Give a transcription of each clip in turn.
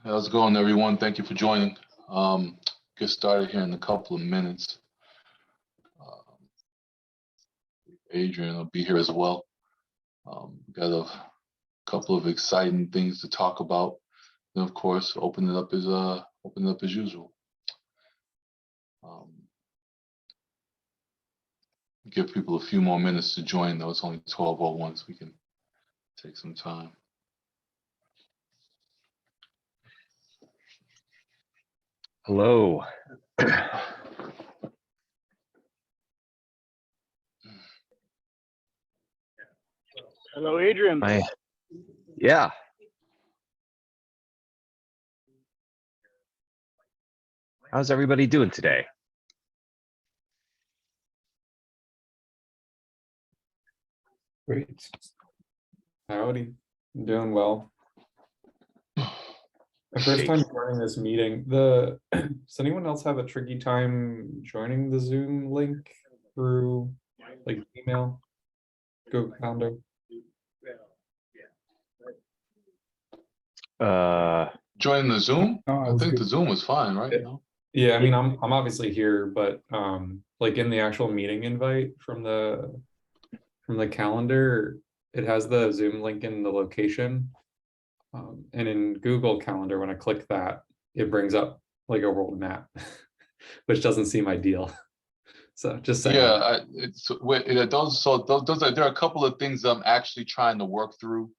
How's it going, everyone? Thank you for joining. Get started here in a couple of minutes. Adrian will be here as well. Got a couple of exciting things to talk about, and of course, open it up as usual. Give people a few more minutes to join, though. It's only 12:01, so we can take some time. Hello. Hello, Adrian. Yeah. How's everybody doing today? Great. Howdy. I'm doing well. My first time joining this meeting. Does anyone else have a tricky time joining the Zoom link through like email, Google Calendar? Joining the Zoom? Oh, I think the Zoom was fine, right? Yeah, I mean, I'm obviously here, but like in the actual meeting invite from the calendar, it has the Zoom link in the location. And in Google Calendar, when I click that, it brings up like a world map, which doesn't seem ideal. So just saying. Yeah, there are a couple of things I'm actually trying to work through.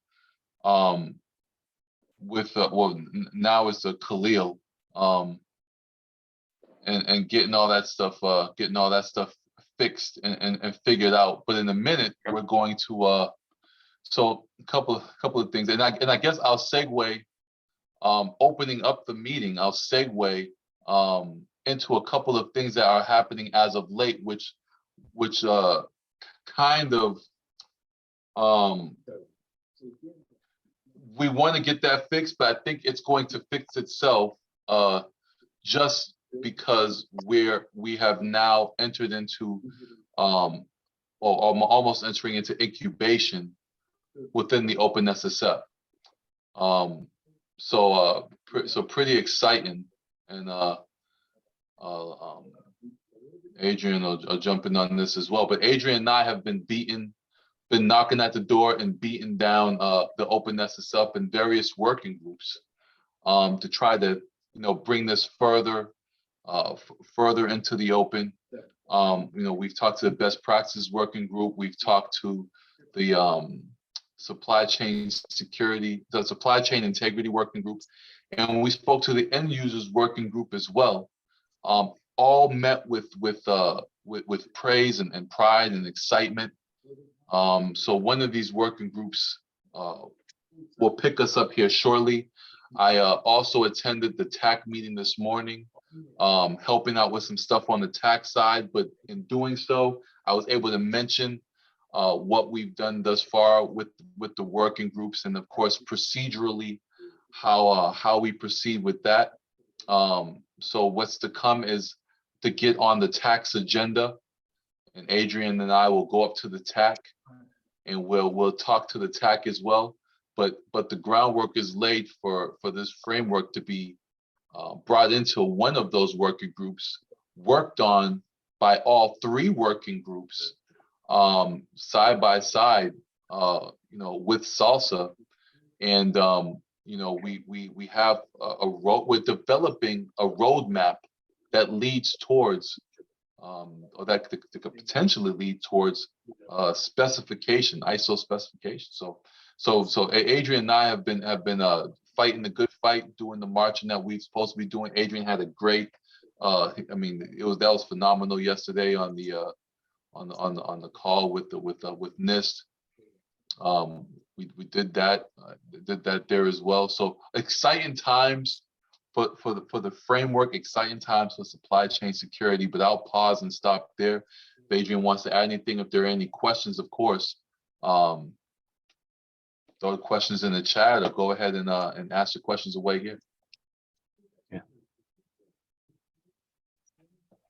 With now it's the Khalil, and getting all that stuff fixed and figured out. But in a minute, we're going to so a couple of things, and I guess I'll segue, opening up the meeting. I'll segue into a couple of things that are happening as of late, which kind of we want to get that fixed, but I think it's going to fix itself just because we have now entered into or almost entering into incubation within the OpenSSF. So pretty exciting, and Adrian will jump in on this as well. But Adrian and I have been knocking at the door and beating down the OpenSSF and various working groups to try to bring this further into the open. We've talked to the best practices working group. We've talked to the supply chain integrity working group, and we spoke to the end users working group as well. All met with praise and pride and excitement. So one of these working groups will pick us up here shortly. I also attended the TAC meeting this morning, helping out with some stuff on the TAC side, but in doing so, I was able to mention what we've done thus far with the working groups, and of course procedurally how we proceed with that. So what's to come is to get on the TAC's agenda, and Adrian and I will go up to the TAC and we'll talk to the TAC as well. But the groundwork is laid for this framework to be brought into one of those working groups, worked on by all three working groups side by side, with Salsa, and we have we're developing a roadmap that leads towards or that could potentially lead towards specification, ISO specification. So Adrian and I have been fighting the good fight, doing the marching that we're supposed to be doing. Adrian had a great, that was phenomenal yesterday on the call with NIST. We did that there as well. So exciting times for the framework, exciting times for supply chain security. But I'll pause and stop there. If Adrian wants to add anything, if there are any questions, of course, throw the questions in the chat, or go ahead and ask the questions away here.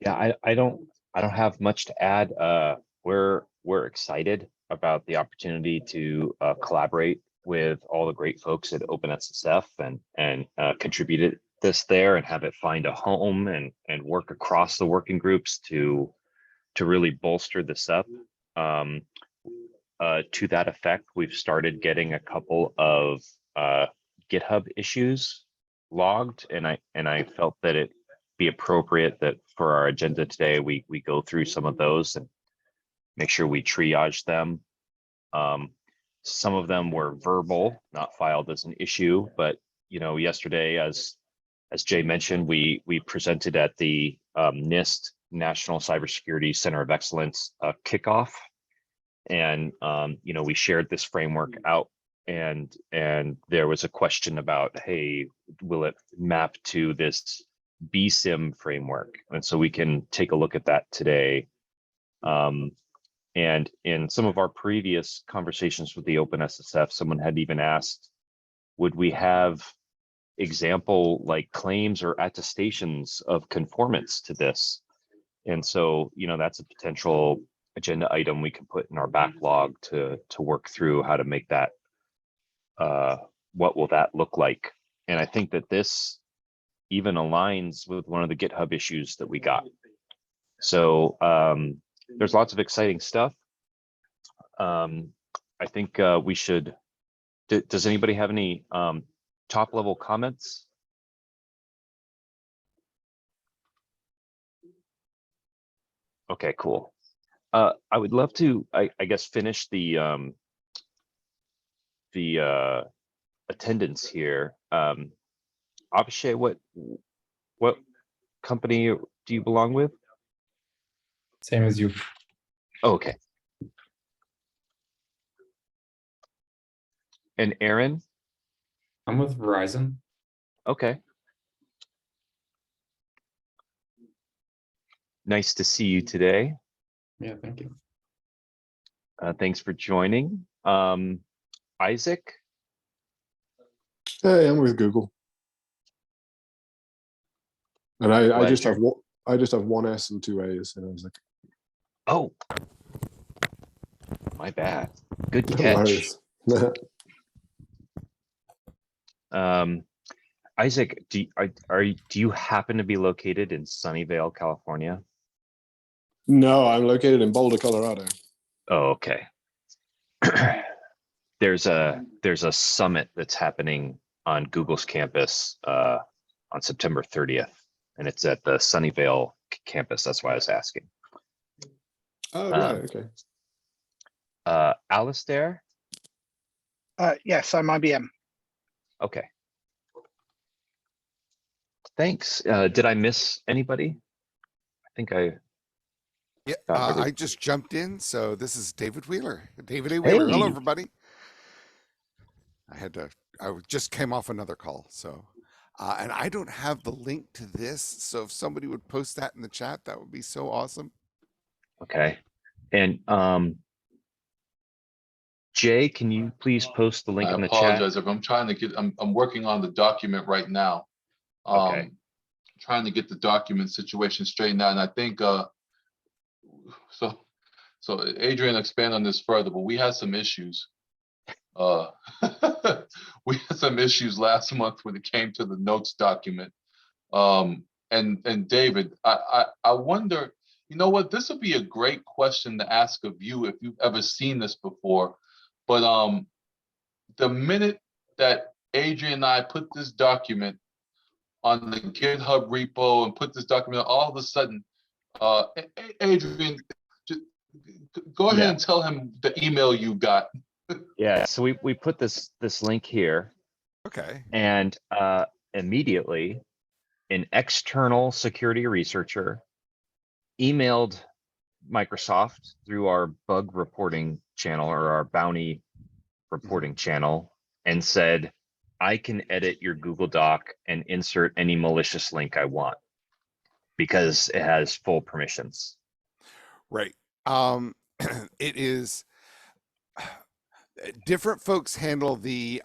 Yeah, I don't have much to add. We're excited about the opportunity to collaborate with all the great folks at OpenSSF and contributed this there and have it find a home and work across the working groups to really bolster this up. To that effect, we've started getting a couple of GitHub issues logged, and I felt that it be appropriate that for our agenda today we go through some of those and make sure we triage them. Some of them were verbal, not filed as an issue, but yesterday, as Jay mentioned, we presented at the NIST National Cybersecurity Center of Excellence kickoff, and we shared this framework out, and there was a question about, hey, will it map to this BSIM framework? And so we can take a look at that today. And in some of our previous conversations with the OpenSSF, someone had even asked, would we have example like claims or attestations of conformance to this? And so, that's a potential agenda item we can put in our backlog to work through how to make that, what will that look like? And I think that this even aligns with one of the GitHub issues that we got. So there's lots of exciting stuff. I think we should, does anybody have any top level comments? Okay, cool. I would love to, I guess, finish the attendance here. Abhishek, what company do you belong with? Same as you. Oh, okay. And Aaron? I'm with Verizon. Okay. Nice to see you today. Yeah, thank you. Thanks for joining. Isaac? Hey, I'm with Google. And I just have one S and two A's, and I was like, Oh, my bad. Good no catch. worries. Isaac, do you happen to be located in Sunnyvale, California? No, I'm located in Boulder, Colorado. Oh, okay. There's a summit that's happening on Google's campus on September 30th, and it's at the Sunnyvale campus. That's why I was asking. Oh, right, okay. Alistair? Yes, I'm IBM. Okay. Thanks. Did I miss anybody? I think I. Yeah, I just jumped in. So this is David Wheeler. David A. Wheeler. Hello, Hey. everybody. I just came off another call. So, and I don't have the link to this. So if somebody would post that in the chat, that would be so awesome. Okay. And Jay, can you please post the link I in the chat? apologize if I'm trying to get, I'm working on the document right now. Okay. Trying to get the document situation straightened out. And I think, so Adrian, expand on this further, but we had some issues. We had some issues last month when it came to the notes document. And David, I wonder, you know what, this would be a great question to ask of you if you've ever seen this before. But the minute that Adrian and I put this document on the GitHub repo and put this document, all of a sudden, Adrian, go ahead and tell him the email you got. Yeah, so we put this link here, Okay. and immediately an external security researcher emailed Microsoft through our bug reporting channel or our bounty reporting channel and said, I can edit your Google Doc and insert any malicious link I want because it has full permissions. Right. It is different folks handle the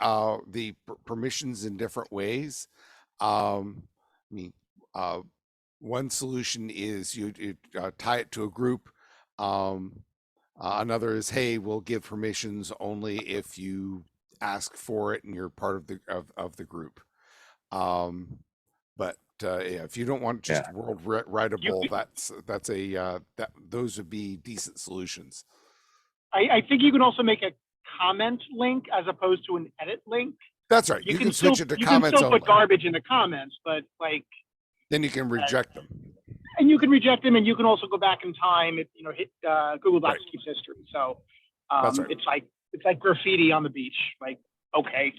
permissions in different ways. I mean, one solution is you tie it to a group. Another is, hey, we'll give permissions only if you ask for it and you're part of the group. But yeah, if you don't want just world writable, that's a those would be decent solutions. I think you can also make a comment link as opposed to an edit link. That's right. You can switch it to you comments can still only. put garbage in the comments, but like, Then you can reject them. and you can reject them, and you can also go back in time. Hit Google Docs keeps history. So That's right. it's like graffiti on the beach. Like, okay.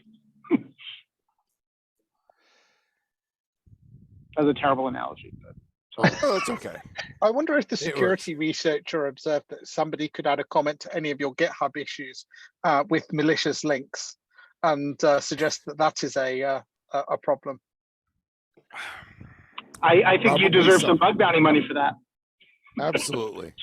That's a terrible analogy. But, Oh, that's okay. I wonder if the It security researcher observed that somebody could add a comment to any of your GitHub issues with malicious links, and suggest that that is a problem. I think Probably you deserve so. some bug bounty money for that. Absolutely.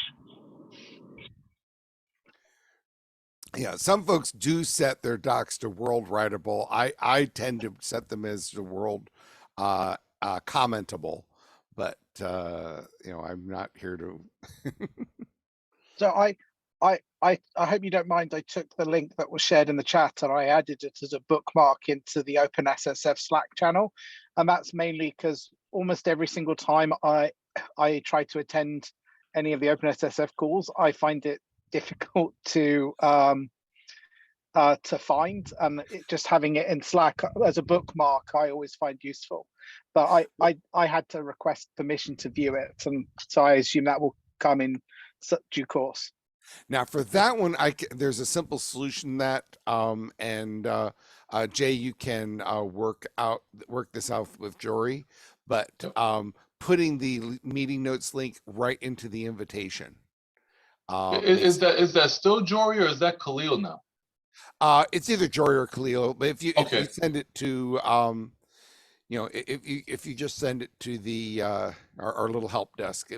Yeah, some folks do set their docs to world writable. I tend to set them as to world commentable, but I'm not here to. So I hope you don't mind. I took the link that was shared in the chat and I added it as a bookmark into the OpenSSF Slack channel, and that's mainly because almost every single time I try to attend any of the OpenSSF calls, I find it difficult to find, and just having it in Slack as a bookmark I always find useful. But I had to request permission to view it, and so I assume that will come in due course. Now for that one, there's a simple solution that Jay, you can work this out with Jory, but putting the meeting notes link right into the invitation. Is that still Jory or is that Khalil now? It's either Jory or Khalil, but if you send it to if you just send it to the our little help desk,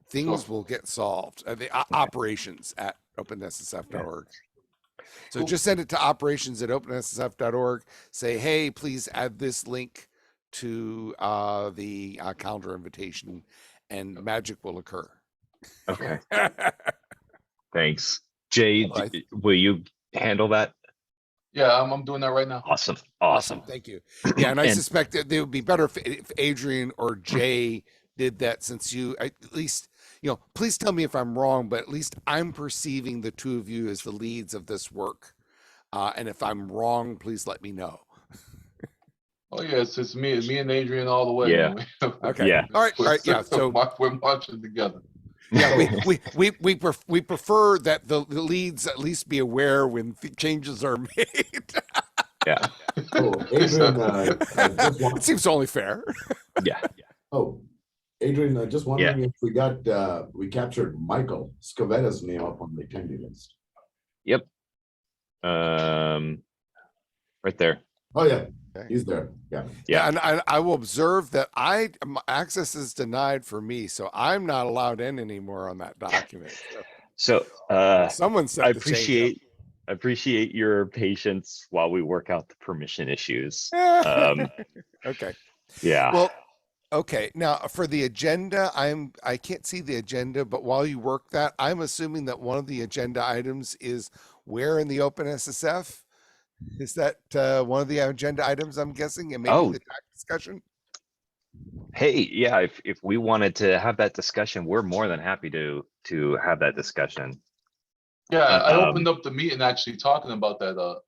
things will get solved. The operations at openssf.org. So just send it to operations@openssf.org. Say, hey, please add this link to the calendar invitation, and magic will occur. Okay. Thanks. Jay, will you handle that? Yeah, I'm doing that right now. Awesome. Thank you. Yeah, and I suspect that it would be better if Adrian or Jay did that, since you at least, please tell me if I'm wrong, but at least I'm perceiving the two of you as the leads of this work. And if I'm wrong, please let me know. Oh yeah, it's me and Adrian all the way. Yeah. Okay. Yeah. All right. Yeah. So we're marching together. yeah, we prefer that the leads at least be aware when changes are made. Yeah. Oh, Adrian, just It seems only fair. Yeah. oh, Adrian, just wondering if we captured Michael Scavetta's name up on the attendee list. Yep. Right there. Oh yeah, Okay. he's there. Yeah. Yeah, and I will observe that access is denied for me, so I'm not allowed in anymore on that document. So Someone said I appreciate your patience while we work out the permission issues. Okay. Yeah. Well, okay. Now for the agenda, I can't see the agenda, but while you work that, I'm assuming that one of the agenda items is where in the OpenSSF. Is that one of the agenda items, I'm guessing, and maybe the tax discussion? Hey, yeah, if we wanted to have that discussion, we're more than happy to have that discussion. Yeah, I opened up the meeting actually talking about that,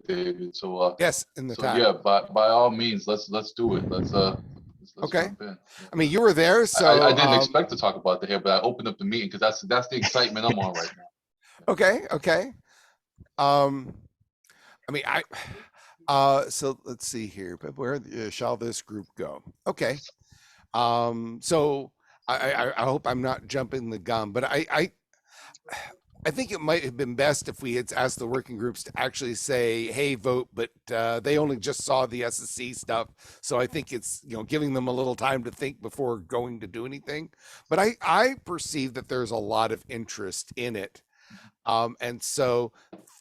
David. So Yes, in the so time. yeah, by all means, let's do it. Let's Okay. jump in. I mean, you were there, so I didn't expect to talk about that here, but I opened up the meeting because that's the excitement I'm on right now. Okay. I mean, so let's see here, but where shall this group go? Okay. So I hope I'm not jumping the gun, but I think it might have been best if we had asked the working groups to actually say, hey, vote, but they only just saw the SSC stuff. So I think it's, giving them a little time to think before going to do anything. But I perceive that there's a lot of interest in it. And so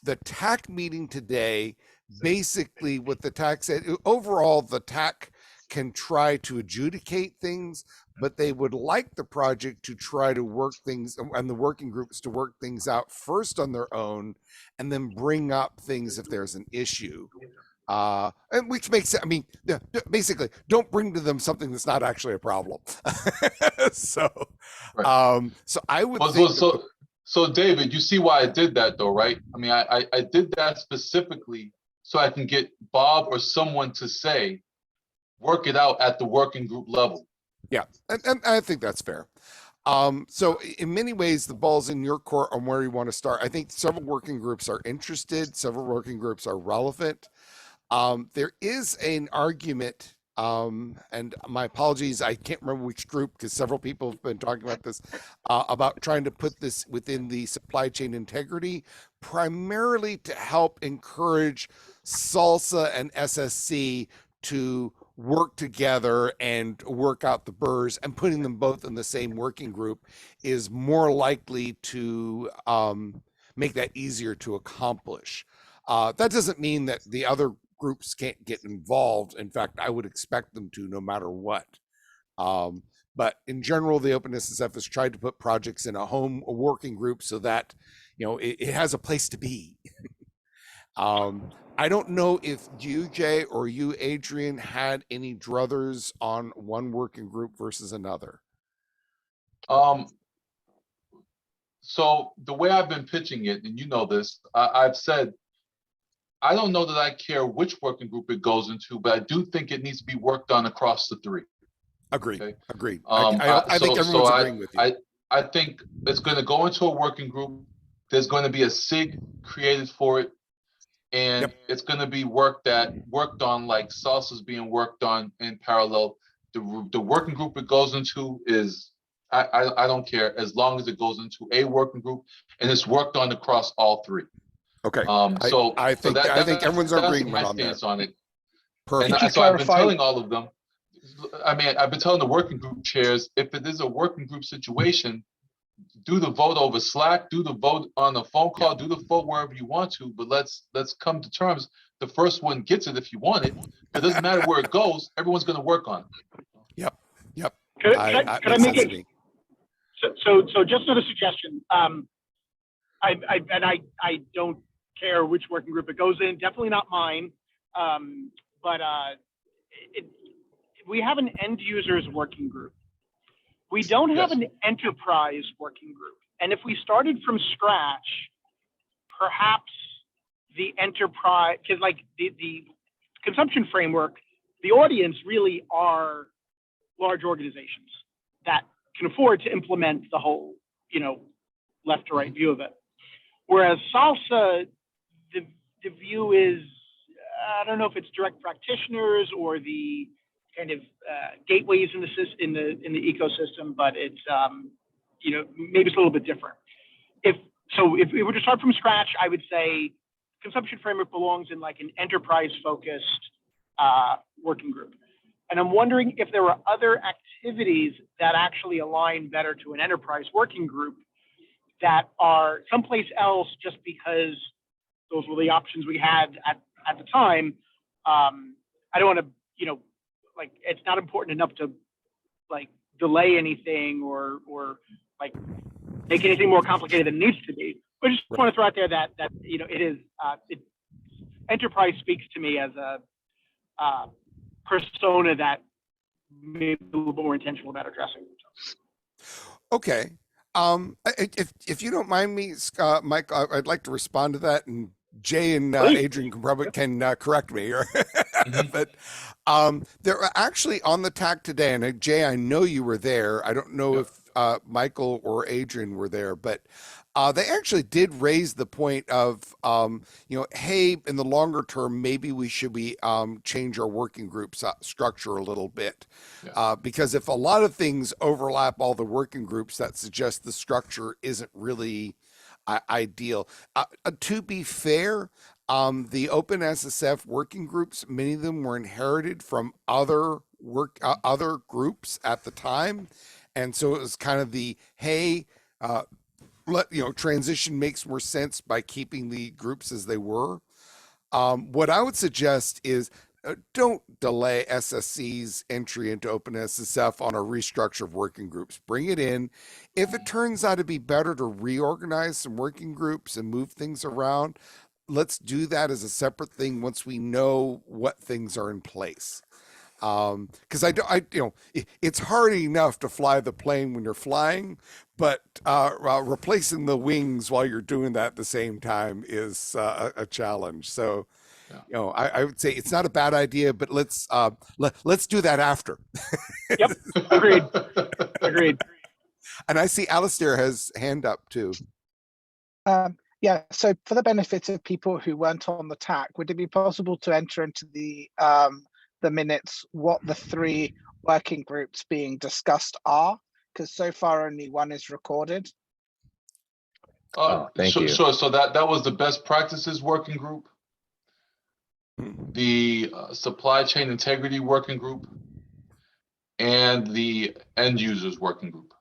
the TAC meeting today, basically what the TAC said, overall, the TAC can try to adjudicate things, but they would like the project to try to work things and the working groups to work things out first on their own and then bring up things if there's an issue. And which makes it, I mean, basically don't bring to them something that's not actually a problem. So, Right. so I would Well, think so David, you see why I did that though, right? I mean, I did that specifically so I can get Bob or someone to say, work it out at the working group level. yeah, and I think that's fair. So in many ways, the ball's in your court on where you want to start. I think several working groups are interested, several working groups are relevant. There is an argument, and my apologies, I can't remember which group because several people have been talking about this, about trying to put this within the supply chain integrity, primarily to help encourage SALSA and SSC to work together and work out the burrs, and putting them both in the same working group is more likely to make that easier to accomplish. That doesn't mean that the other groups can't get involved. In fact, I would expect them to no matter what. But in general, the OpenSSF has tried to put projects in a working group so that, you know, it has a place to be. I don't know if you, Jay, or you, Adrian, had any druthers on one working group versus another. So the way I've been pitching it, and you know this, I've said, I don't know that I care which working group it goes into, but I do think it needs to be worked on across the three. Agreed. Okay. Agreed. I think everyone's agreeing with you. I think it's going to go into a working group. There's going to be a SIG created for it, and it's going to be worked on like SALSA's being worked on in parallel. The working group it goes into is I don't care as long as it goes into a working group and it's worked on across all three. Okay. So I think everyone's agreement on that. On it. Perfect. And so I've been telling all of them. I mean, I've been telling the working group chairs, if it is a working group situation, do the vote over Slack, do the vote on a phone call, do the vote wherever you want to, but let's come to terms. The first one gets it if you want it. It doesn't matter where it goes. Everyone's going to work on it. Yep. Could I make it? So just another suggestion. I don't care which working group it goes in. Definitely not mine. But we have an end users working group. We don't have an enterprise working group. And if we started from scratch, perhaps the enterprise, because like the consumption framework, the audience really are large organizations that can afford to implement the whole, you know, left to right view of it. Whereas SALSA, the view is, I don't know if it's direct practitioners or the kind of gateways in the ecosystem, but it's you know, maybe it's a little bit different. If we were to start from scratch, I would say consumption framework belongs in like an enterprise focused working group. And I'm wondering if there are other activities that actually align better to an enterprise working group that are someplace else just because those were the options we had at the time. I don't want to, you know, like it's not important enough to like delay anything or like make anything more complicated than it needs to be. But I just want to throw out there that you know, it is enterprise speaks to me as a persona that may be a little bit more intentional about addressing. Okay. If you don't mind me, Mike, I'd like to respond to that, and Jay and Adrian can correct me. But they're actually on the TAC today, and Jay, I know you were there. I don't know if Michael or Adrian were there, but they actually did raise the point of, you know, hey, in the longer term, maybe we should change our working group structure a little bit. Because if a lot of things overlap all the working groups, that suggests the structure isn't really ideal. To be fair, the OpenSSF working groups, many of them were inherited from other groups at the time. And so it was kind of the, hey, transition makes more sense by keeping the groups as they were. What I would suggest is don't delay SSC's entry into OpenSSF on a restructure of working groups. Bring it in. If it turns out to be better to reorganize some working groups and move things around, let's do that as a separate thing once we know what things are in place. Because it's hard enough to fly the plane when you're flying, but replacing the wings while you're doing that at the same time is a challenge. So, I would say it's not a bad idea, but let's do that after. Yep, agreed. Agreed. And I see Alistair has hand up too. Yeah, so for the benefit of people who weren't on the TAC, would it be possible to enter into the minutes what the 3 working groups being discussed are? Because so far only one is recorded. Thank you. Sure. So that was the best practices working group, the supply chain integrity working group, and the end users working group.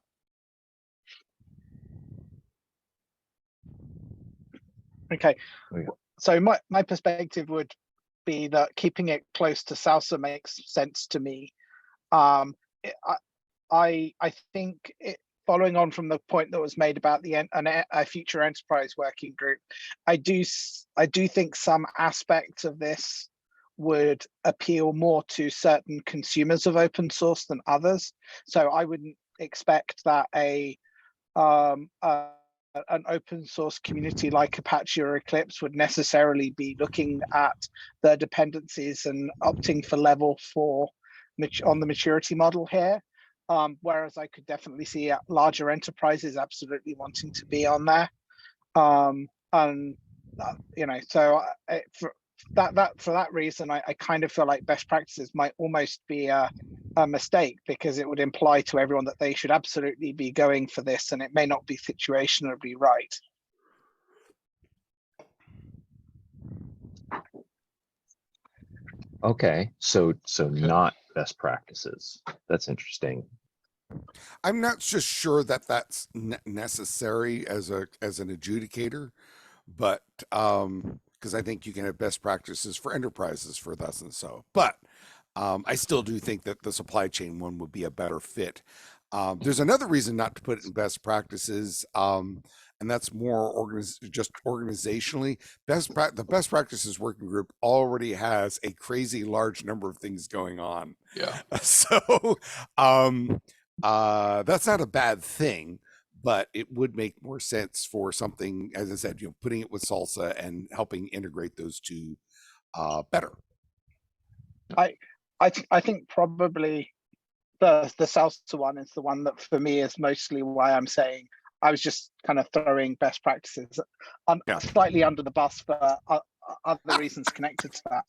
Okay, Yeah. so my perspective would be that keeping it close to Salsa makes sense to me. I think following on from the point that was made about a future enterprise working group, I do think some aspects of this would appeal more to certain consumers of open source than others. So I wouldn't expect that an open source community like Apache or Eclipse would necessarily be looking at the dependencies and opting for level 4 on the maturity model here. Whereas I could definitely see larger enterprises absolutely wanting to be on there. So for that reason, I kind of feel like best practices might almost be a mistake, because it would imply to everyone that they should absolutely be going for this, and it may not be situationally right. Okay, so not best practices. That's interesting. I'm not just sure that that's necessary as an adjudicator, but because I think you can have best practices for enterprises for thus and so. But I still do think that the supply chain one would be a better fit. There's another reason not to put it in best practices, and that's more just organizationally. The best practices working group already has a crazy large number of things going on. Yeah. So that's not a bad thing, but it would make more sense for something, as I said, putting it with Salsa and helping integrate those two better. I think probably the Salsa one is the one that for me is mostly why I'm saying I was just kind of throwing best practices slightly under the bus for other reasons connected to that.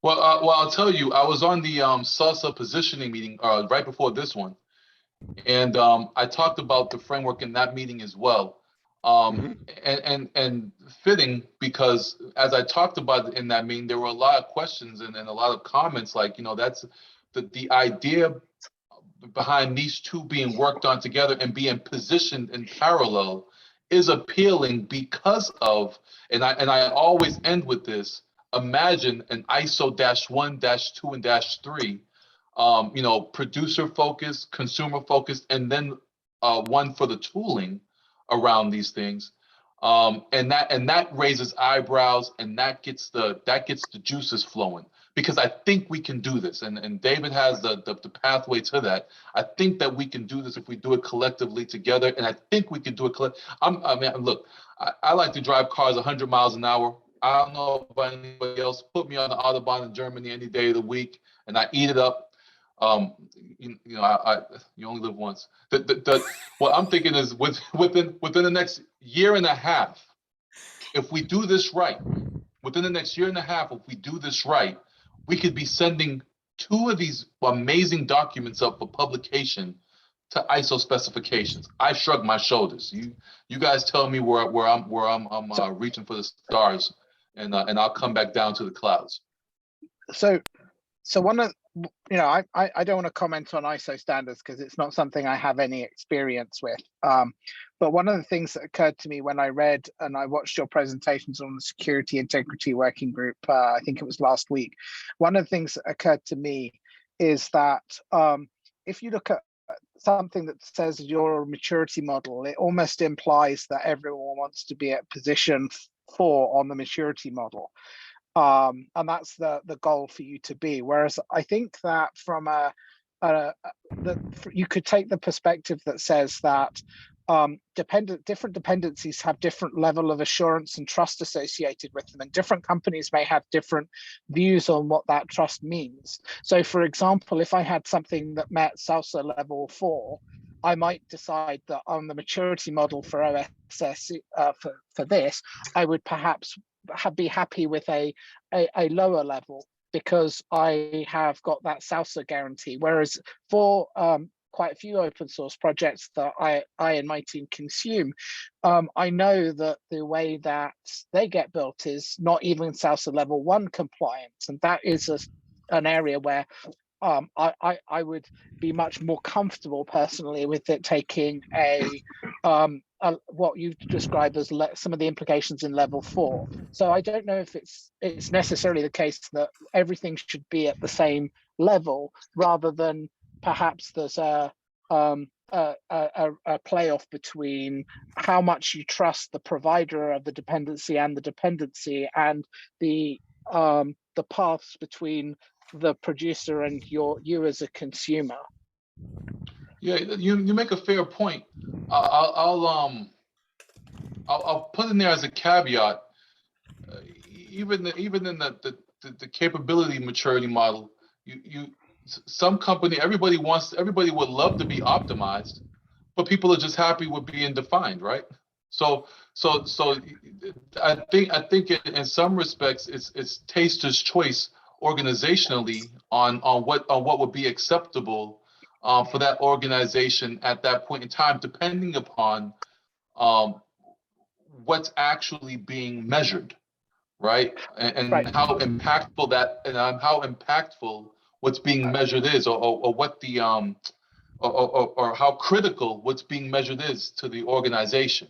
Well, I'll tell you, I was on the Salsa positioning meeting right before this one, and I talked about the framework in that meeting as well. And fitting, because as I talked about in that meeting, there were a lot of questions and a lot of comments like, that's the idea behind these two being worked on together and being positioned in parallel is appealing because of, and I always end with this, imagine an ISO -1, -2, and -3, producer focused, consumer focused, and then one for the tooling around these things. And that raises eyebrows, and that gets the juices flowing, because I think we can do this, and David has the pathway to that. I think that we can do this if we do it collectively together, and I think we can do it look, I like to drive cars 100 miles an hour. I don't know about anybody else. Put me on the Autobahn in Germany any day of the week, and I eat it up. You only live once. What I'm thinking is within the next year and a half, if we do this right, within the next year and a half, if we do this right, we could be sending 2 of these amazing documents up for publication to ISO specifications. I shrug my shoulders. You guys tell me where I'm reaching for the stars, and I'll come back down to the clouds. So one you know, I don't want to comment on ISO standards because it's not something I have any experience with. But one of the things that occurred to me when I read and I watched your presentations on the Security Integrity Working Group, I think it was last week, one of the things that occurred to me is that if you look at something that says your maturity model, it almost implies that everyone wants to be at position 4 on the maturity model. And that's the goal for you to be. Whereas I think that from you could take the perspective that says that different dependencies have different level of assurance and trust associated with them, and different companies may have different views on what that trust means. So for example, if I had something that met SALSA level 4, I might decide that on the maturity model for OSS for this, I would perhaps be happy with a lower level because I have got that SALSA guarantee. Whereas for quite a few open source projects that I and my team consume, I know that the way that they get built is not even SALSA level 1 compliant, and that is an area where I would be much more comfortable personally with it taking what you describe as some of the implications in level 4. So I don't know if it's necessarily the case that everything should be at the same level, rather than perhaps there's a playoff between how much you trust the provider of the dependency and the paths between the producer and you as a consumer. Yeah, you make a fair point. I'll put in there as a caveat. Even in the capability maturity model, some company, everybody would love to be optimized, but people are just happy with being defined, right? So I think in some respects it's taster's choice organizationally on what would be acceptable for that organization at that point in time, depending upon what's actually being measured, right? And Right. how impactful what's being measured is, or what the or how critical what's being measured is to the organization,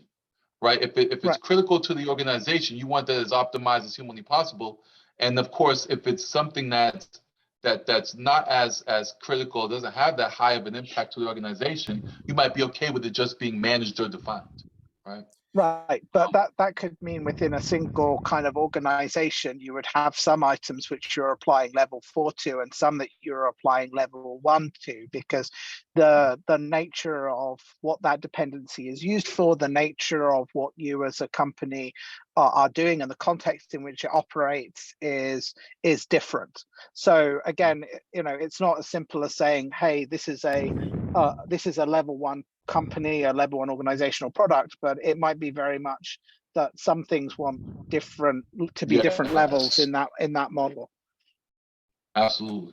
right? If it's Right. critical to the organization, you want that as optimized as humanly possible. And of course, if it's something that's not as critical, doesn't have that high of an impact to the organization, you might be okay with it just being managed or defined, right? Right, but that could mean within a single kind of organization, you would have some items which you're applying level 4 to, and some that you're applying level 1 to, because the nature of what that dependency is used for, the nature of what you as a company are doing, and the context in which it operates is different. So again, you know, it's not as simple as saying, hey, this is a level 1 company, a level 1 organizational product, but it might be very much that some things want different levels in that model. Absolutely.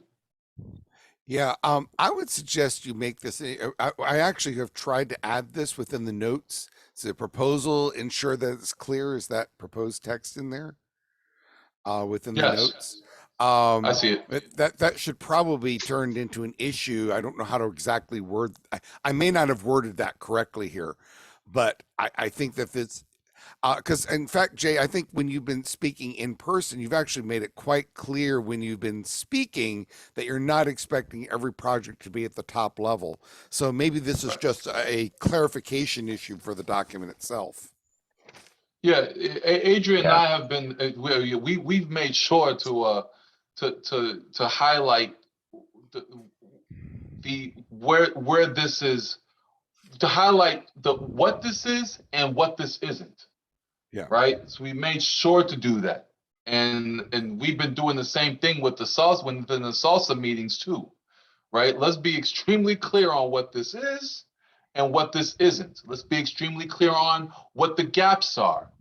Yeah, I would suggest you make this. I actually have tried to add this within the notes. So the proposal, ensure that it's clear. Is that proposed text in there within the notes? I see it. That should probably be turned into an issue. I don't know how to exactly word. I may not have worded that correctly here, but I think that it's because in fact, Jay, I think when you've been speaking in person, you've actually made it quite clear when you've been speaking that you're not expecting every project to be at the top level. So maybe this is just a clarification issue for the document itself. Yeah, Adrian and I have been we've made sure to highlight the where this is, to highlight what this is and what this isn't. Yeah. Right. So we made sure to do that, and we've been doing the same thing with the salsa meetings too. Right. Let's be extremely clear on what this is and what this isn't. Let's be extremely clear on what the gaps are,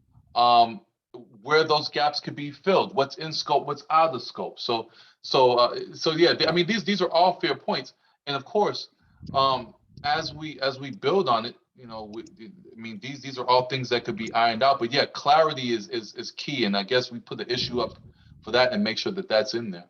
where those gaps could be filled, what's in scope, what's out of scope. So yeah, I mean, these are all fair points. And of course, as we build on it, you know, I mean, these are all things that could be ironed out. But yeah, clarity is key. And I guess we put the issue up for that and make sure that that's in there.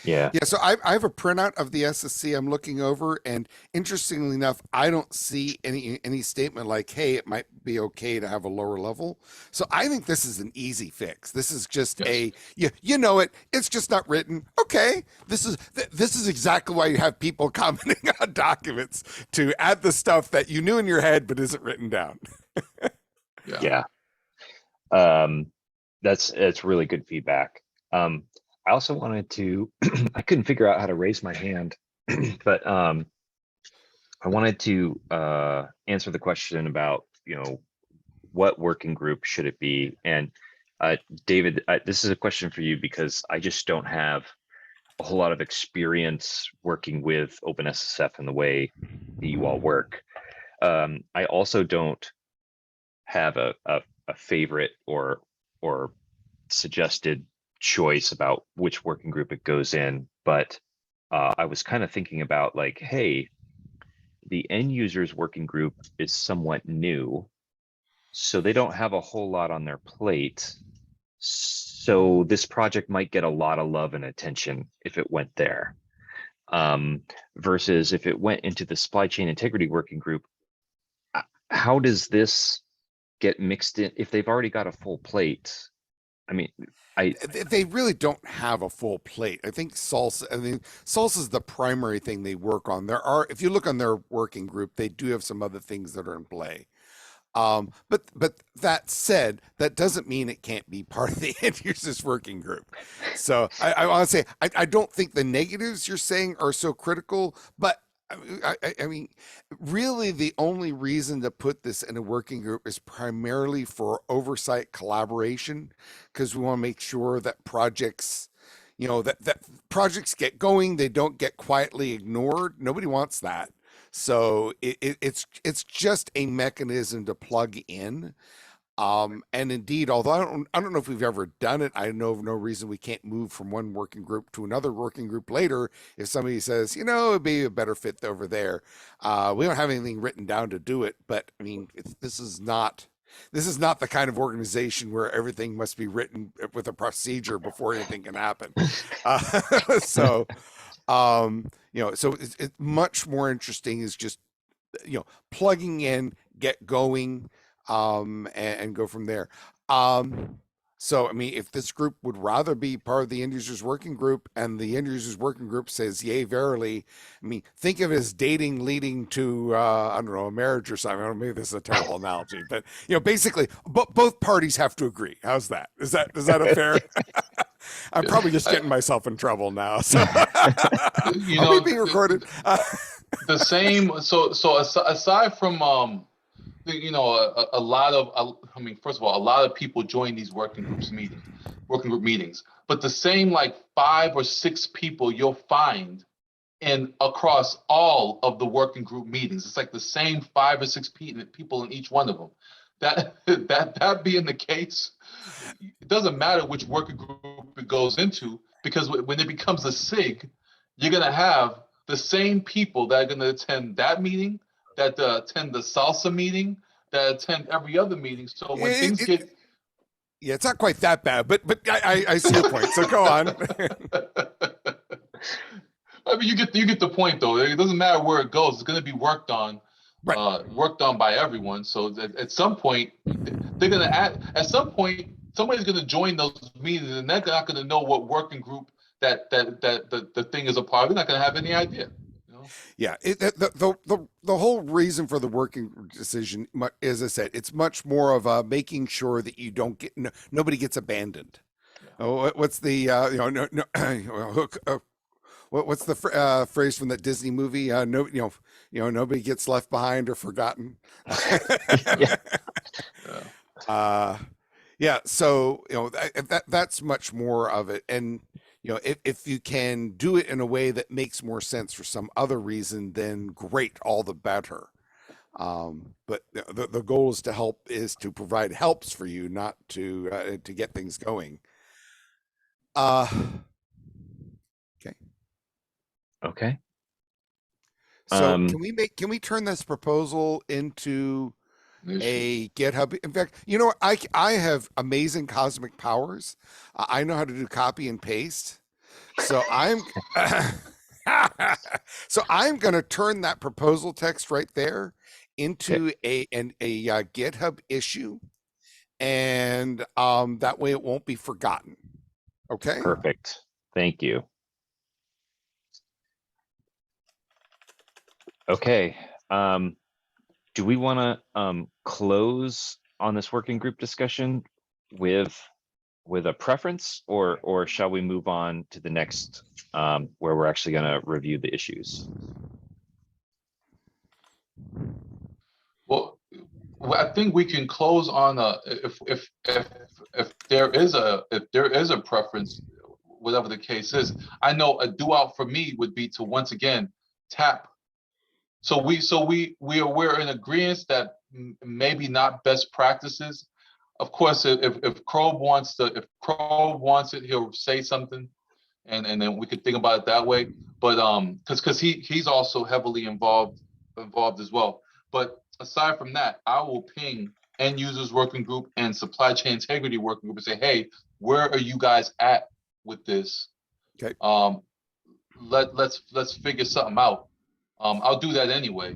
Yeah. Yeah, so I have a printout of the SSC I'm looking over, and interestingly enough, I don't see any statement like, "Hey, it might be okay to have a lower level." So I think this is an easy fix. This is just Yes. you know it. It's just not written. Okay, this is exactly why you have people commenting on documents to add the stuff that you knew in your head but isn't written down. Yeah. Yeah. That's really good feedback. I also wanted to, I couldn't figure out how to raise my hand, but I wanted to answer the question about, what working group should it be? And David, this is a question for you because I just don't have a whole lot of experience working with OpenSSF and the way that you all work. I also don't have a favorite or suggested choice about which working group it goes in, but I was kind of thinking about like, hey, the end users working group is somewhat new, so they don't have a whole lot on their plate. So this project might get a lot of love and attention if it went there. Versus if it went into the supply chain integrity working group, how does this get mixed in if they've already got a full plate? I mean, They really don't have a full plate. I think salsa. I mean, salsa is the primary thing they work on. There are, if you look on their working group, they do have some other things that are in play. But that said, that doesn't mean it can't be part of the end users working group. So I want to say I don't think the negatives you're saying are so critical, but I mean, really, the only reason to put this in a working group is primarily for oversight collaboration, because we want to make sure that projects, that projects get going, they don't get quietly ignored. Nobody wants that. So it's just a mechanism to plug in. And indeed, although I don't know if we've ever done it, I know of no reason we can't move from one working group to another working group later if somebody says, it'd be a better fit over there. We don't have anything written down to do it, but I mean, this is not the kind of organization where everything must be written with a procedure before anything can happen. So so it's much more interesting is just, plugging in, get going, and go from there. So, I mean, if this group would rather be part of the end users working group and the end users working group says, yay, verily, I mean, think of it as dating leading to, I don't know, a marriage or something. I don't know, maybe this is a terrible analogy, but, basically both parties have to agree. How's that? Is that a fair? I'm probably just getting myself in trouble now. So, are we being recorded? The same. So aside from a lot of, I mean, first of all, a lot of people join these working group meetings, but the same like 5 or 6 people you'll find across all of the working group meetings. It's like the same 5 or 6 people in each one of them. That being the case, it doesn't matter which working group it goes into, because when it becomes a SIG, you're gonna have the same people that are gonna attend that meeting, that attend the salsa meeting, that attend every other meeting. So when things get, yeah, it's not quite that bad, but I see your point. So go on. I mean, you get the point though. It doesn't matter where it goes; it's going to be worked on, right. Worked on by everyone. So at some point, they're going to at some point somebody's going to join those meetings, and they're not going to know what working group that the thing is a part of. They're not going to have any idea. Yeah, the whole reason for the working decision, as I said, it's much more of making sure that you don't get nobody gets abandoned. Yeah. Oh, what's the what's the phrase from that Disney movie? Nobody gets left behind or forgotten. Yeah. So that's much more of it, and if you can do it in a way that makes more sense for some other reason, then great, all the better. But the goal is to provide helps for you, not to get things going. Okay. So can we turn this proposal into a GitHub? In fact, I have amazing cosmic powers. I know how to do copy and paste. So I'm so I'm going to turn that proposal text right there into a GitHub issue, and that way it won't be forgotten. Okay. Perfect. Thank you. Okay. Do we want to close on this working group discussion with a preference, or shall we move on to the next where we're actually going to review the issues? Well, I think we can close on if there is a preference, whatever the case is. I know a do out for me would be to once again tap. So we're in agreement that maybe not best practices. Of course, if Crow wants it, he'll say something, and then we could think about it that way. But because he's also heavily involved as well. But aside from that, I will ping end users working group and supply chain integrity working group and say, hey, where are you guys at with this? Okay. Let's figure something out. I'll do that anyway.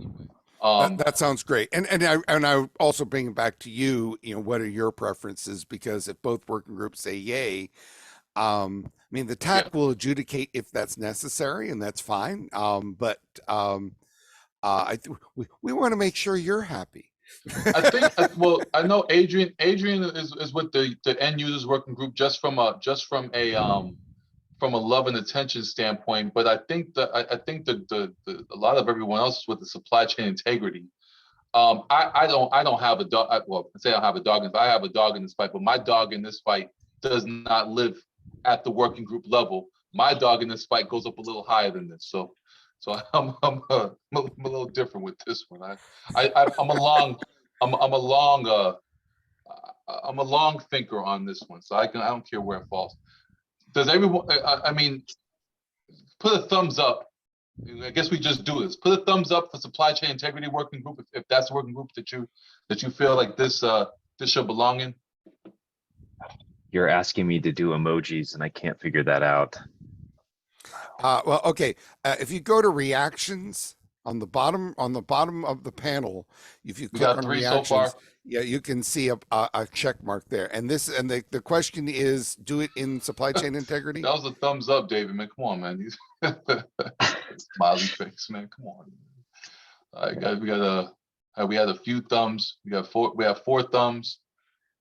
That sounds great. And I also bring it back to you, what are your preferences? Because if both working groups say yay, I mean, the TAC will adjudicate if that's necessary, and that's fine. But we want to make sure you're happy. I think, well, I know Adrian is with the end users working group just from a love and attention standpoint, but I think that a lot of everyone else is with the supply chain integrity. I don't have a dog. Well, I say I don't have a dog in. I have a dog in this fight, but my dog in this fight does not live at the working group level. My dog in this fight goes up a little higher than this. So I'm a little different with this one. I'm a long thinker on this one, so I don't care where it falls. Does everyone? I mean, put a thumbs up. I guess we just do this. Put a thumbs up for supply chain integrity working group if that's a working group that you feel like this should belong in. You're asking me to do emojis, and I can't figure that out. Well, okay. If you go to reactions on the bottom of the panel, if you click on reactions, so far. Yeah, you can see a check mark there. And the question is, do it in supply chain integrity? That was a thumbs up, David, man. Come on, man. Smiley face, man. Come on. We had a few thumbs. We have 4 thumbs.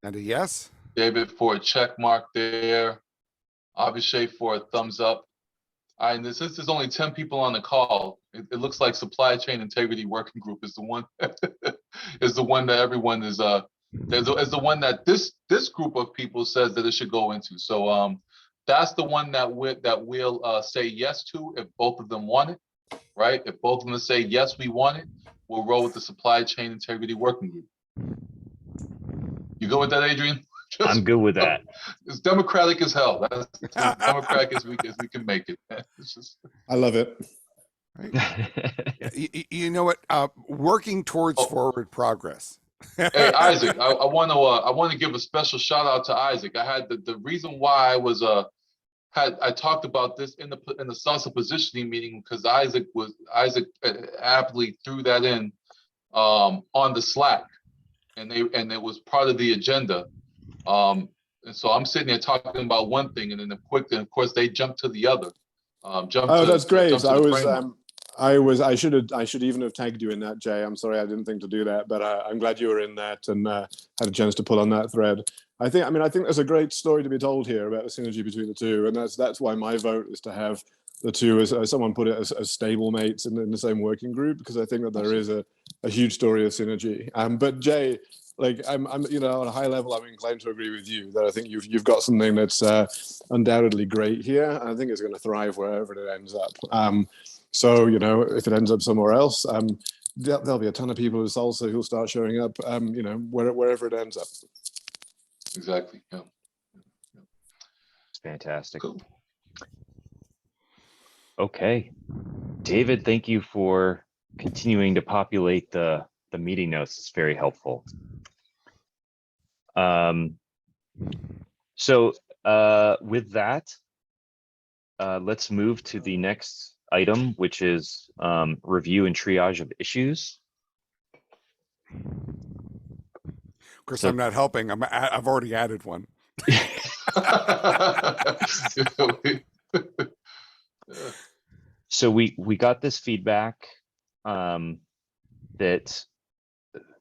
And a yes. David for a check mark there. Abhishek for a thumbs up. And since there's only 10 people on the call, it looks like supply chain integrity working group is the one that everyone is the one that this group of people says that it should go into. So that's the one that we'll say yes to if both of them want it, right? If both of them say yes, we want it, we'll roll with the supply chain integrity working group. You go with that, Adrian? I'm good with that. It's democratic as hell. That's as democratic as we can make it. I love it. Right. You know what? Working towards forward progress. Hey, Isaac, I want to give a special shout out to Isaac. I had the reason why I talked about this in the salsa positioning meeting because Isaac aptly threw that in on the Slack, and it was part of the agenda. And so I'm sitting there talking about one thing, and then of course they jumped to the other. That's great. I should even have tagged you in that, Jay. I'm sorry I didn't think to do that, but I'm glad you were in that and had a chance to pull on that thread. I think there's a great story to be told here about the synergy between the two, and that's why my vote is to have the two, as someone put it, as stable mates in the same working group, because I think that there is a huge story of synergy. But Jay, like I'm on a high level, I'm inclined to agree with you that I think you've got something that's undoubtedly great here. I think it's going to thrive wherever it ends up. So if it ends up somewhere else, there'll be a ton of people who'll start showing up. Wherever it ends up. Exactly. Yeah. It's fantastic. Cool. Okay, David, thank you for continuing to populate the meeting notes. It's very helpful. So with that, let's move to the next item, which is review and triage of issues. Of course, So- I'm not helping. I've already added one. So we got this feedback that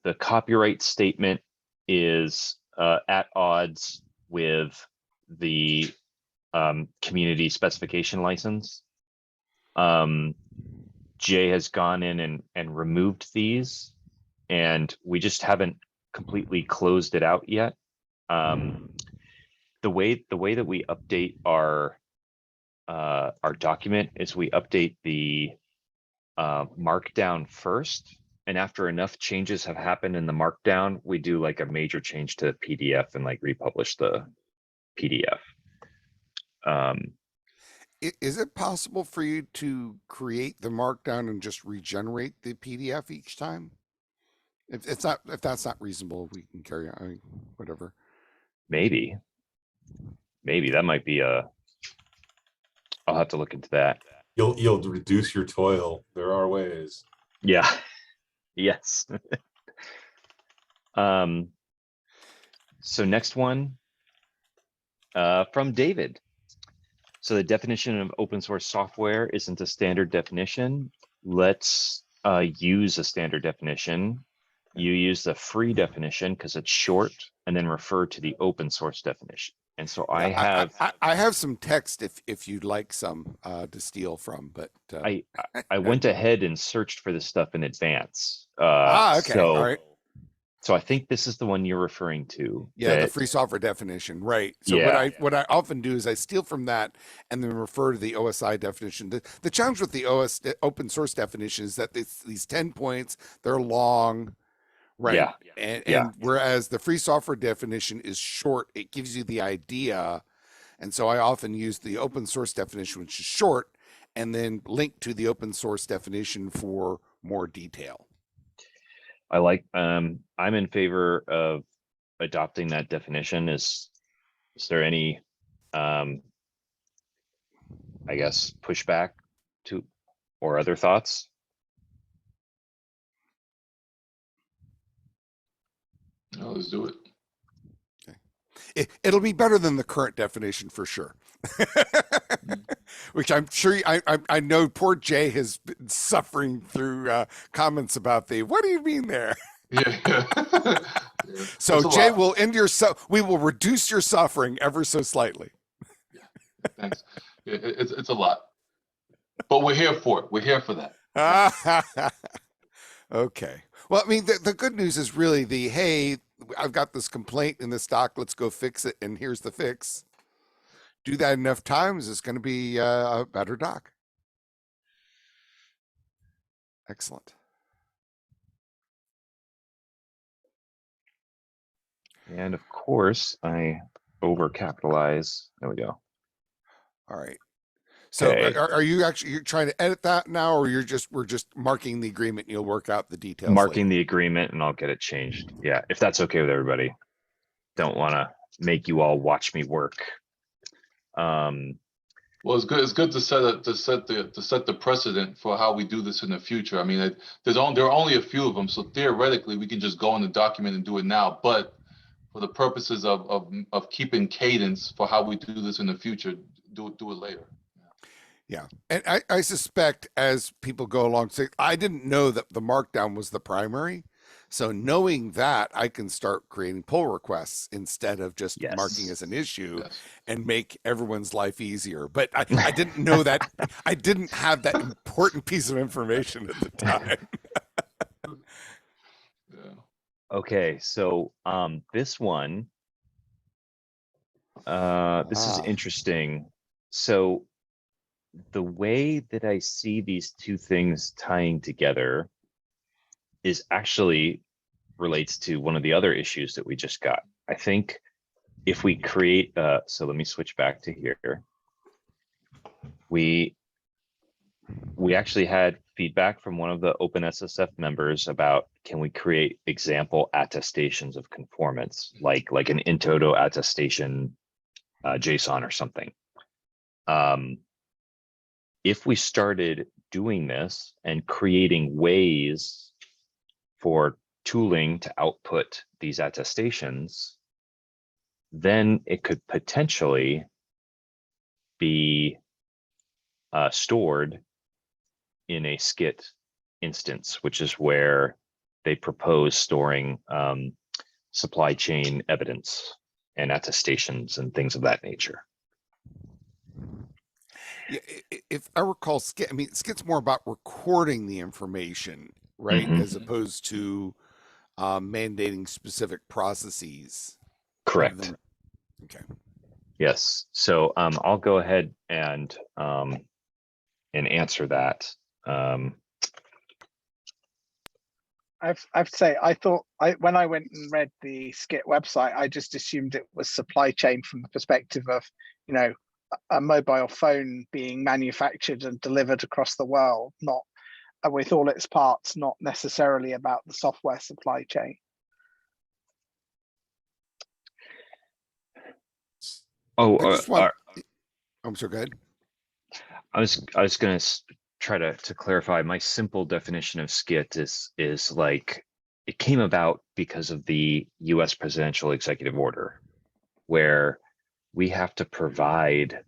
the copyright statement is at odds with the community specification license. Jay has gone in and removed these, and we just haven't completely closed it out yet. The way that we update our document is we update the Markdown first, and after enough changes have happened in the Markdown, we do like a major change to PDF and like republish the PDF. Is it possible for you to create the Markdown and just regenerate the PDF each time? If that's not reasonable, we can carry on. I mean, whatever. Maybe that might be I'll have to look into that. You'll reduce your toil. There are ways. Yeah. Yes. So next one from David. So the definition of open source software isn't a standard definition. Let's use a standard definition. You use the free definition because it's short, and then refer to the open source definition. And so I have some text if you'd like some to steal from, but I went ahead and searched for this stuff in advance. okay, so, all right. So I think this is the one you're referring to. Yeah, the free software definition, right? So Yeah. what I often do is I steal from that and then refer to the OSI definition. The challenge with the open source definition is that these 10 points, they're long, right? Yeah. And whereas the free software definition is short, it gives you the idea. And so I often use the open source definition, which is short, and then link to the open source definition for more detail. I like, I'm in favor of adopting that definition. Is there any, I guess, pushback to, or other thoughts? No, let's do it. It'll be better than the current definition for sure. Which I'm sure I know poor Jay has been suffering through comments about what do you mean there? Yeah. So That's a Jay lot. will end we will reduce your suffering ever so slightly. Thanks. Yeah, it's a lot, but we're here for it. We're here for that. Okay. Well, I mean, the good news is really hey, I've got this complaint in this doc. Let's go fix it. And here's the fix. Do that enough times, it's going to be a better doc. Excellent. And of course, I overcapitalize. There we go. All right. So Okay. are you you're trying to edit that now, or we're just marking the agreement and you'll work out the details? Marking later? the agreement, and I'll get it changed. Yeah, if that's okay with everybody. Don't want to make you all watch me work. Well, it's good. It's good to set the precedent for how we do this in the future. I mean, there are only a few of them, so theoretically we can just go in the document and do it now. But for the purposes of keeping cadence for how we do this in the future, do it later. Yeah, and I suspect as people go along, I didn't know that the Markdown was the primary. So knowing that, I can start creating pull requests instead of just marking as an issue and make everyone's life easier. But I didn't know that. I didn't have that important piece of information at the time. Okay, so this one, this is interesting. So the way that I see these two things tying together is actually relates to one of the other issues that we just got. I think if we create, so let me switch back to here. We actually had feedback from one of the OpenSSF members about, can we create example attestations of conformance, like an in toto attestation JSON or something. if we started doing this and creating ways for tooling to output these attestations, then it could potentially be stored in a Skit instance, which is where they propose storing supply chain evidence and attestations and things of that nature. Yeah, if I recall, Skit, I mean, Skit's more about recording the information, right, as opposed to mandating specific processes. Correct. Okay. Yes. So I'll go ahead and answer that. I have to say, I thought when I went and read the Skit website, I just assumed it was supply chain from the perspective of, you know, a mobile phone being manufactured and delivered across the world, not with all its parts, not necessarily about the software supply chain. Oh, I'm sorry, go ahead. I was going to try to clarify. My simple definition of Skit is like, it came about because of the US presidential executive order, where we have to provide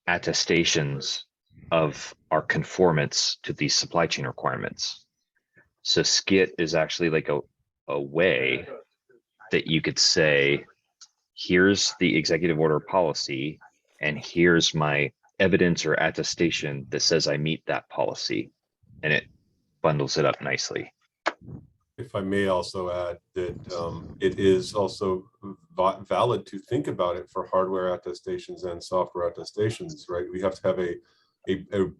attestations of our conformance to these supply chain requirements. So Skit is actually like a way that you could say, here's the executive order policy, and here's my evidence or attestation that says I meet that policy, and it bundles it up nicely. If I may also add that it is also valid to think about it for hardware attestations and software attestations, right? We have to have a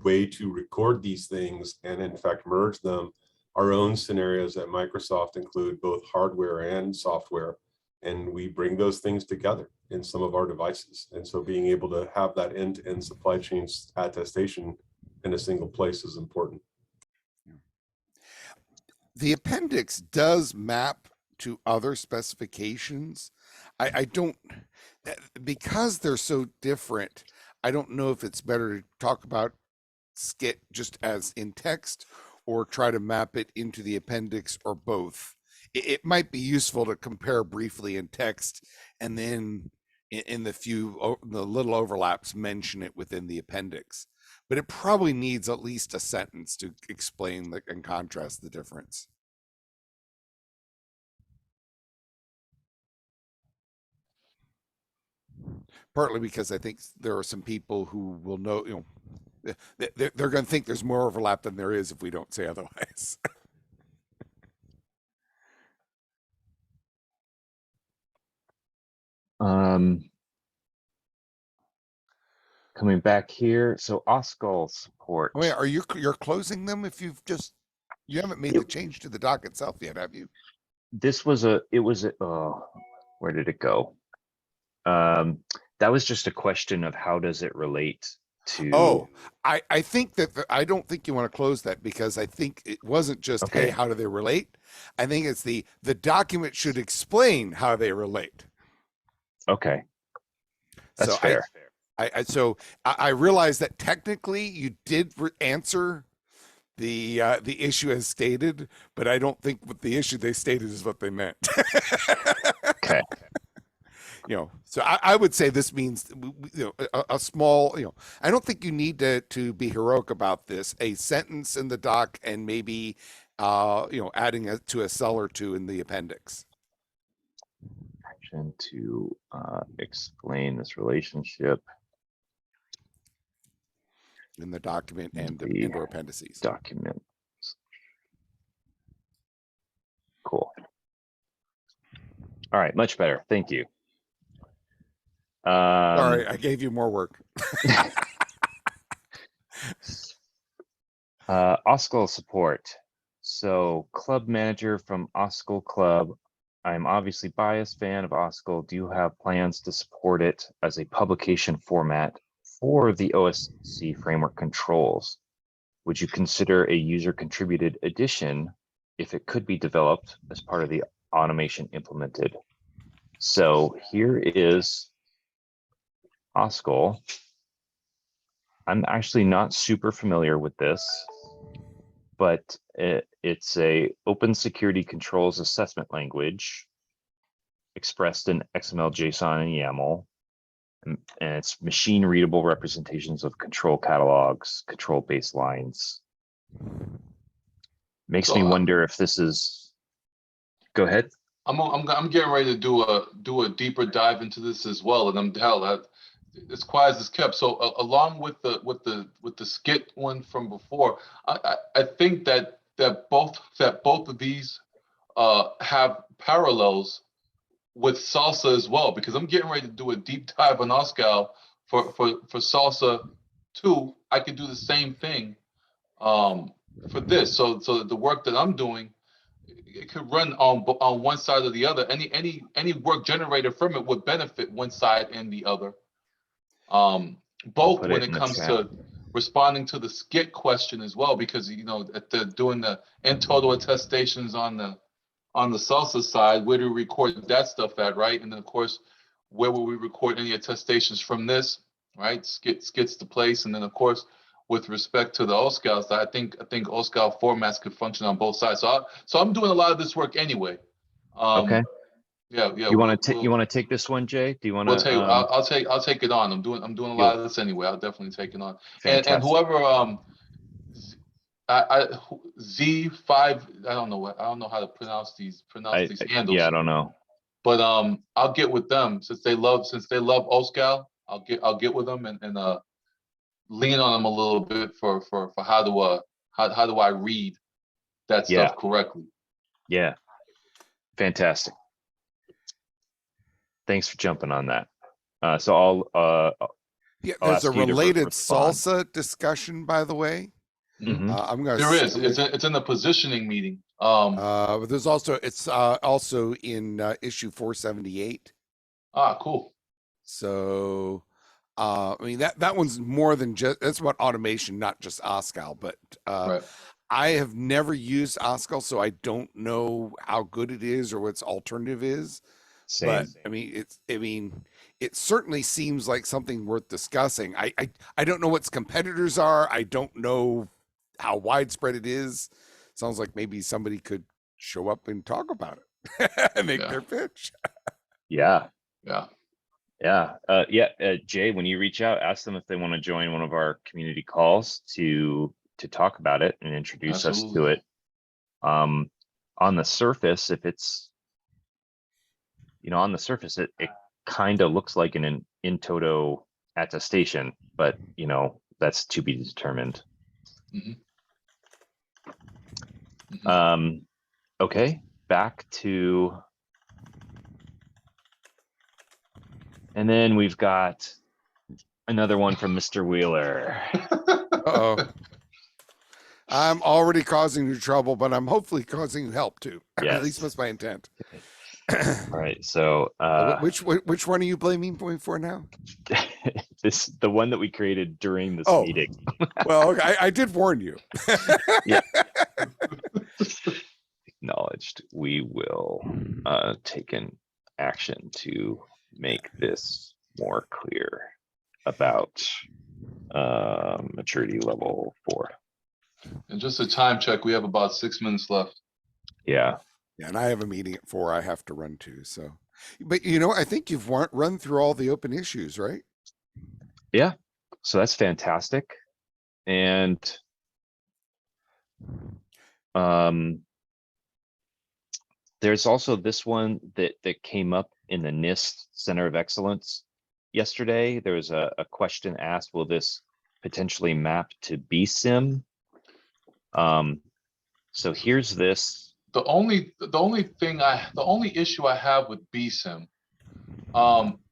way to record these things and in fact merge them. Our own scenarios at Microsoft include both hardware and software, and we bring those things together in some of our devices. And so being able to have that end-to-end supply chain attestation in a single place is important. The appendix does map to other specifications. I don't, because they're so different, I don't know if it's better to talk about Skit just as in text or try to map it into the appendix, or both. It might be useful to compare briefly in text, and then in the little overlaps, mention it within the appendix. But it probably needs at least a sentence to explain and contrast the difference. Partly because I think there are some people who will know, you know, they're going to think there's more overlap than there is if we don't say otherwise. Coming back here, so OSCOL support. Wait, you're closing them if you haven't made the change to the doc itself yet, have you? This was where did it go? That was just a question of how does it relate to. Oh, I think that I don't think you want to close that, because I think it wasn't just, okay, hey, how do they relate? I think it's the document should explain how they relate. Okay, that's so fair. I realize that technically you did answer the issue as stated, but I don't think what the issue they stated is what they meant. Okay. You know, so I would say this means, you know, a small, you know, I don't think you need to be heroic about this. A sentence in the doc, and maybe, you know, adding to a cell or two in the appendix. Action to explain this relationship In the document and or appendices. Document. Cool. All right, much better. Thank you. Sorry, I gave you more work. OSCOL support. So club manager from OSCOL Club. I'm obviously biased fan of OSCOL. Do you have plans to support it as a publication format for the OSC framework controls? Would you consider a user contributed edition if it could be developed as part of the automation implemented? So here is OSCOL. I'm actually not super familiar with this, but it's a open security controls assessment language expressed in XML, JSON, and YAML. And it's machine readable representations of control catalogs, control baselines. Makes me wonder if this is, go ahead. I'm getting ready to do a deeper dive into this as well, and I'm as quiet as it's kept. So along with the skit one from before, I think that both of these have parallels with Salsa as well, because I'm getting ready to do a deep dive on OSCAL for Salsa 2. I could do the same thing for this. So the work that I'm doing, it could run on one side or the other. Any work generated from it would benefit one side and the other. Both when it comes to responding to the skit question as well, because doing the in total attestations on the Salsa side, where do we record that stuff at, right? And then of course, where will we record any attestations from this, right? Skits to place, and then of course, with respect to the OSCAL side, I think OSCAL formats could function on both sides. So I'm doing a lot of this work anyway. Okay. Yeah. You want to take this one, Jay? Do you want to? I'll take it on. I'm doing a lot of this anyway. I'll definitely take it on. And whoever Z5, I don't know how to pronounce these handles. Yeah, I don't know. But I'll get with them since they love OSCAL. I'll get with them and lean on them a little bit for how do I read that stuff correctly. Yeah. Fantastic. Thanks for jumping on that. So there's a related Salsa discussion, by the way. Mm-hmm. I'm going. There is. It's in the positioning meeting. But there's also also in issue 478. Cool. So, I mean that one's more than just, that's about automation, not just OSCAL. But right. I have never used OSCAL, so I don't know how good it is or what its alternative is. Same. But I mean, it certainly seems like something worth discussing. I don't know what its competitors are. I don't know how widespread it is. Sounds like maybe somebody could show up and talk about it and make their pitch. Yeah. Yeah. Jay, when you reach out, ask them if they want to join one of our community calls to talk about it and introduce us to it. On the surface, if it's, on the surface, it kind of looks like an in toto attestation, but that's to be determined. Mm-hmm. Mm-hmm. Okay, back to, and then we've got another one from Mr. Wheeler. Uh-oh. I'm already causing you trouble, but I'm hopefully causing you help too. Yes. At least that's my intent. All right, so which one are you blaming me for now? the one that we created during this meeting. Well, okay, I did warn you. Yeah. Acknowledged. We will take an action to make this more clear about maturity level 4. And just a time check, we have about 6 minutes left. Yeah. Yeah, and I have a meeting at 4 I have to run to. So, but I think you've run through all the open issues, right? Yeah. So that's fantastic. And there's also this one that came up in the NIST Center of Excellence yesterday. There was a question asked, will this potentially map to BSIM? So here's this. The only issue I have with BSIM,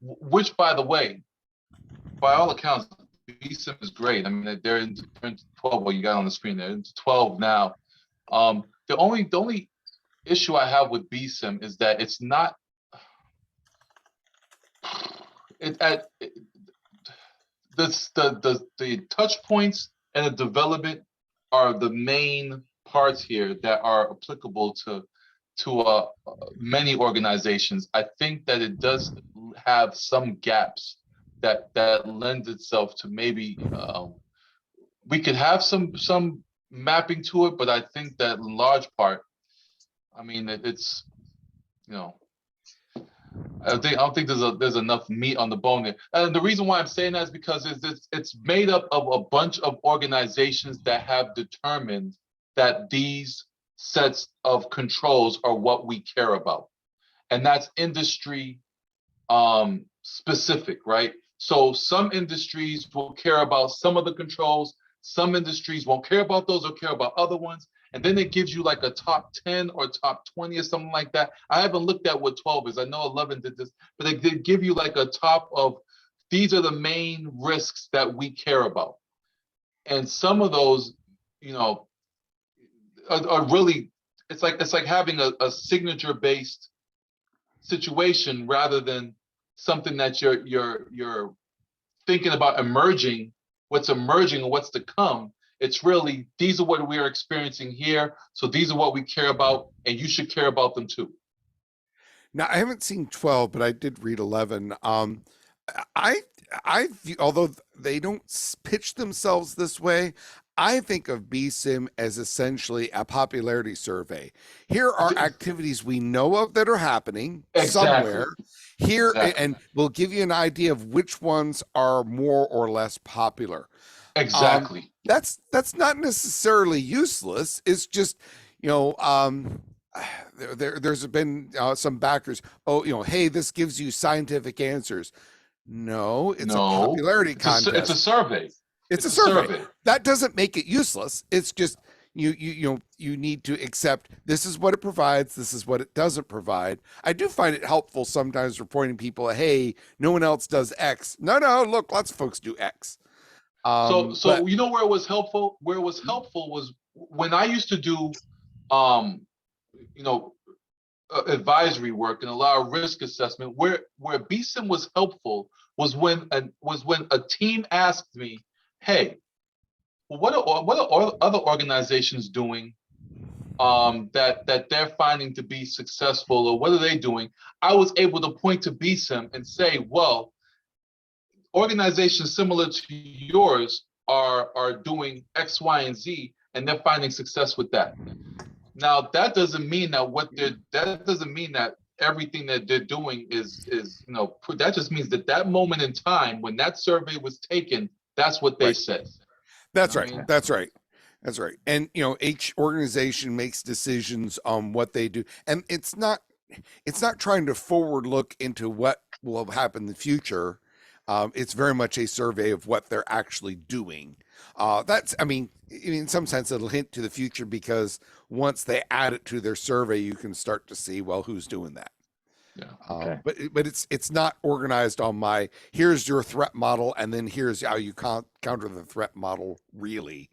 which by the way, by all accounts, BSIM is great. I mean, they're in 12. Well, you got on the screen there. It's 12 now. The only issue I have with BSIM is that it's not. The touch points and the development are the main parts here that are applicable to many organizations. I think that it does have some gaps that lends itself to maybe we could have some mapping to it, but I think that in large part, I mean, it's, you know, I don't think there's enough meat on the bone there. And the reason why I'm saying that is because it's made up of a bunch of organizations that have determined that these sets of controls are what we care about. And that's industry specific, right? So some industries will care about some of the controls, some industries won't care about those or care about other ones. And then it gives you like a top 10 or top 20 or something like that. I haven't looked at what 12 is. I know 11 did this, but they did give you like a top of, these are the main risks that we care about. And some of those, you know, are really, it's like having a signature based situation rather than something that you're thinking about emerging, what's emerging and what's to come. It's really, these are what we are experiencing here. So these are what we care about, and you should care about them too. Now, I haven't seen 12, but I did read 11. Although they don't pitch themselves this way, I think of BSIM as essentially a popularity survey. Here are activities we know of that are happening somewhere here, and we'll give you an idea of which ones are more or less popular. Exactly. That's not necessarily useless. It's just, you know, there's been some backers. Oh, you know, hey, this gives you scientific answers. No, it's a popularity contest. It's a survey. It's a survey. That doesn't make it useless. It's just you need to accept this is what it provides. This is what it doesn't provide. I do find it helpful sometimes for pointing people, hey, no one else does X. No, look, lots of folks do X. So you know where it was helpful? Where it was helpful was when I used to do, you know, advisory work and a lot of risk assessment. Where BSIM was helpful was when a team asked me, "Hey, what are other organizations doing that they're finding to be successful, or what are they doing?" I was able to point to BSIM and say, "Well, organizations similar to yours are doing X, Y, and Z, and they're finding success with that." Now, that doesn't mean that everything that they're doing is you know, that just means that moment in time when that survey was taken, that's what they said. That's right. That's right. That's right. And you know, each organization makes decisions on what they do, and it's not trying to forward look into what will happen in the future. It's very much a survey of what they're actually doing. I mean, in some sense, it'll hint to the future because once they add it to their survey, you can start to see, well, who's doing that. Yeah. Okay. But it's not organized on here's your threat model, and then here's how you counter the threat model. Really,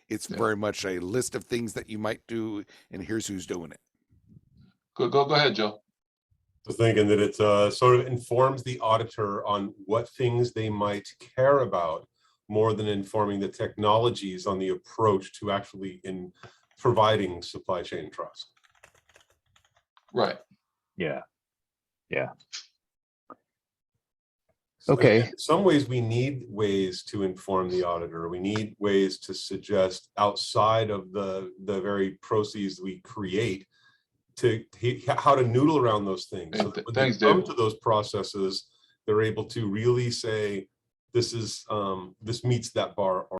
it's very much a list of things that you might do, and here's who's doing it. Go ahead, Joe. So thinking that it sort of informs the auditor on what things they might care about more than informing the technologies on the approach to actually in providing supply chain trust. Right. Yeah. So Okay. in some ways, we need ways to inform the auditor. We need ways to suggest outside of the very processes we create to how to noodle around those things. So that when they come to those processes, they're able to really say, this meets that bar.